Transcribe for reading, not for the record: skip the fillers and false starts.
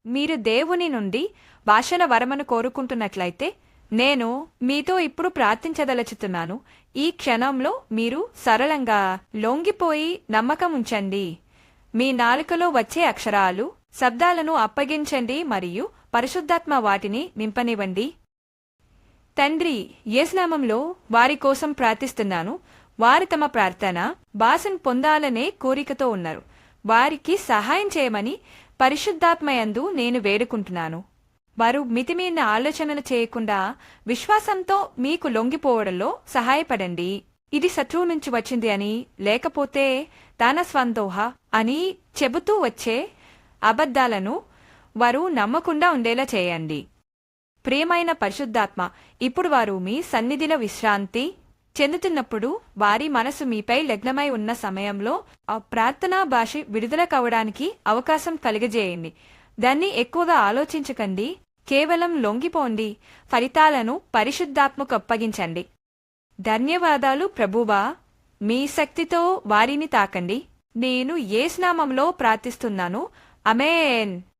మీరు దేవుని నుండి భాషల వరమను కోరుకుంటున్నట్లయితే నేను మీతో ఇప్పుడు ప్రార్థించదలుచుతున్నాను. ఈ క్షణంలో మీరు సరళంగా లొంగిపోయి నమ్మకం ఉంచండి. మీ నాలుకలో వచ్చే అక్షరాలు, శబ్దాలను అప్పగించండి మరియు పరిశుద్ధాత్మ వాటిని నింపనివ్వండి. తండ్రి, యేసునామంలో వారి కోసం ప్రార్థిస్తున్నాను. వారు తమ ప్రార్థన భాషను పొందాలనే కోరికతో ఉన్నారు. వారికి సహాయం చేయమని పరిశుద్ధాత్మయందు నేను వేడుకుంటున్నాను. వారు మితిమీరిన ఆలోచనలు చేయకుండా విశ్వాసంతో మీకు లొంగిపోవడంలో సహాయపడండి. ఇది శత్రువు నుంచి వచ్చింది అని, లేకపోతే తన స్వందోహ అని చెబుతూ వచ్చే అబద్ధాలను వారు నమ్మకుండా ఉండేలా చేయండి. ప్రియమైన పరిశుద్ధాత్మ, ఇప్పుడు వారు మీ సన్నిధిలో విశ్రాంతి చెందుతున్నప్పుడు వారి మనసు మీపై లగ్నమై ఉన్న సమయంలో ఆ ప్రార్థనా భాష విడుదల కావడానికి అవకాశం కలిగజేయండి. దాన్ని ఎక్కువగా ఆలోచించకండి. కేవలం లొంగిపోండి. ఫలితాలను పరిశుద్ధాత్మకు అప్పగించండి. ధన్యవాదాలు ప్రభువా. మీ శక్తితో వారిని తాకండి. నేను యేసు నామములో ప్రార్థిస్తున్నాను. ఆమేన్.